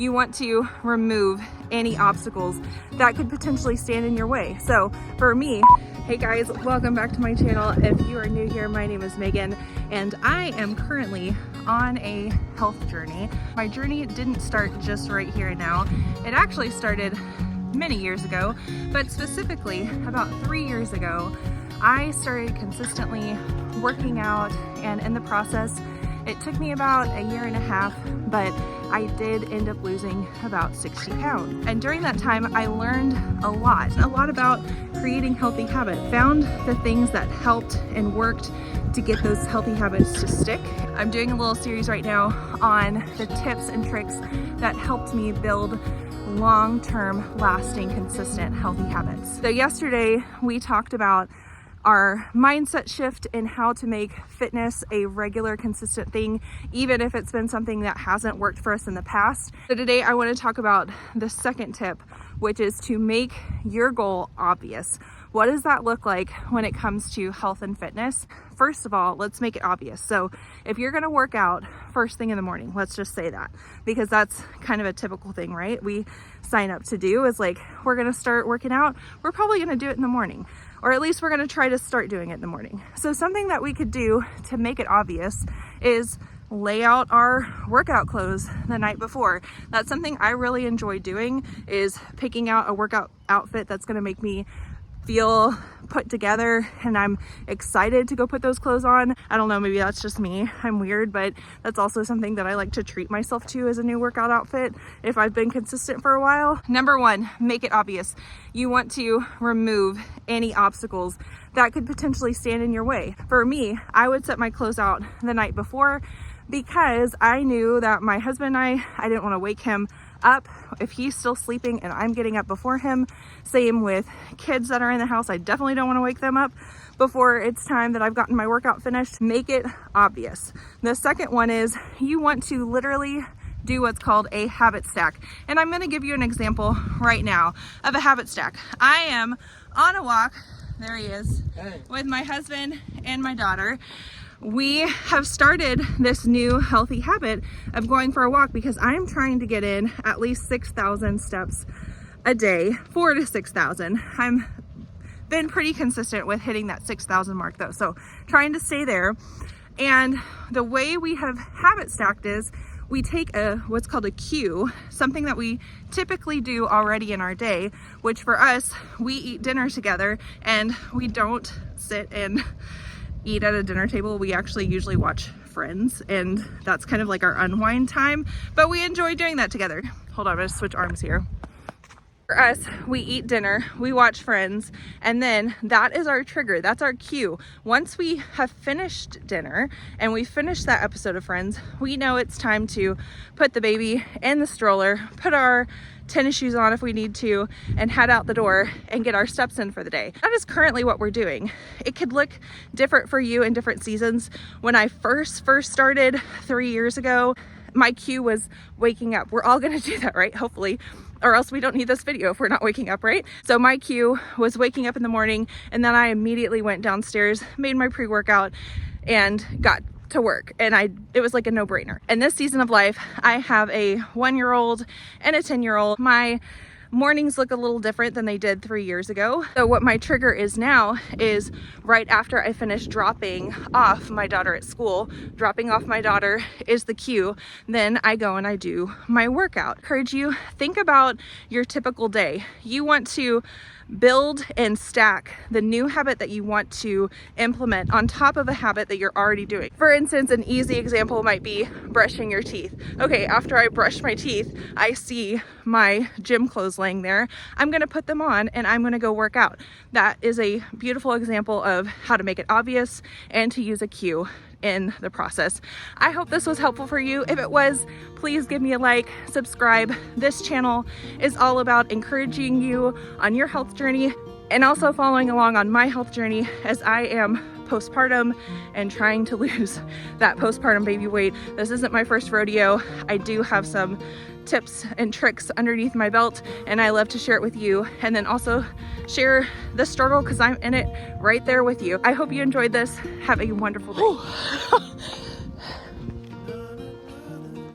you want to remove any obstacles that could potentially stand in your way. So for me, hey guys, welcome back to my channel. If you are new here, my name is Megan and I am currently on a health journey. My journey didn't start just right here and now. It actually started many years ago, but specifically about 3 years ago, I started consistently working out, and in the process, it took me about a year and a half, but I did end up losing about 60 pounds. And during that time, I learned a lot about creating healthy habits, found the things that helped and worked to get those healthy habits to stick. I'm doing a little series right now on the tips and tricks that helped me build long-term, lasting, consistent, healthy habits. So yesterday, we talked about our mindset shift and how to make fitness a regular, consistent thing, even if it's been something that hasn't worked for us in the past. So today I want to talk about the second tip, which is to make your goal obvious. What does that look like when it comes to health and fitness? First of all, let's make it obvious. So if you're going to work out first thing in the morning, let's just say that, because that's kind of a typical thing, right? We sign up to do is like, we're going to start working out. We're probably going to do it in the morning, or at least we're going to try to start doing it in the morning. So something that we could do to make it obvious is lay out our workout clothes the night before. That's something I really enjoy doing, is picking out a workout outfit that's going to make me feel put together and I'm excited to go put those clothes on. I don't know, maybe that's just me. I'm weird, but that's also something that I like to treat myself to as a new workout outfit if I've been consistent for a while. Number one, make it obvious. You want to remove any obstacles that could potentially stand in your way. For me, I would set my clothes out the night before because I knew that my husband and I didn't want to wake him up if he's still sleeping and I'm getting up before him. Same with kids that are in the house. I definitely don't want to wake them up before it's time that I've gotten my workout finished. Make it obvious. The second one is you want to literally do what's called a habit stack. And I'm going to give you an example right now of a habit stack. I am on a walk, there he is, with my husband and my daughter. We have started this new healthy habit of going for a walk because I'm trying to get in at least 6,000 steps a day, 4,000 to 6,000. I'm been pretty consistent with hitting that 6,000 mark though, so trying to stay there. And the way we have habit stacked is we take what's called a cue, something that we typically do already in our day, which for us, we eat dinner together and we don't sit and eat at a dinner table. We actually usually watch Friends, and that's kind of like our unwind time, but we enjoy doing that together. Hold on, I'm gonna switch arms here. For us, we eat dinner, we watch Friends, and then that is our trigger, that's our cue. Once we have finished dinner and we finish that episode of Friends, we know it's time to put the baby in the stroller, put our tennis shoes on if we need to, and head out the door and get our steps in for the day. That is currently what we're doing. It could look different for you in different seasons. When I first started 3 years ago, my cue was waking up. We're all gonna do that, right? Hopefully, or else we don't need this video if we're not waking up, right? So my cue was waking up in the morning, and then I immediately went downstairs, made my pre-workout, and got to work. And it was like a no-brainer. In this season of life, I have a 1-year-old and a 10-year-old. My mornings look a little different than they did 3 years ago. So what my trigger is now is right after I finish dropping off my daughter at school, dropping off my daughter is the cue. Then I go and I do my workout. I encourage you, think about your typical day. You want to build and stack the new habit that you want to implement on top of a habit that you're already doing. For instance, an easy example might be brushing your teeth. Okay, after I brush my teeth, I see my gym clothes laying there. I'm gonna put them on and I'm gonna go work out. That is a beautiful example of how to make it obvious and to use a cue in the process. I hope this was helpful for you. If it was, please give me a like, subscribe. This channel is all about encouraging you on your health journey and also following along on my health journey as I am postpartum and trying to lose that postpartum baby weight. This isn't my first rodeo. I do have some tips and tricks underneath my belt, and I love to share it with you, and then also share the struggle because I'm in it right there with you. I hope you enjoyed this. Have a wonderful day.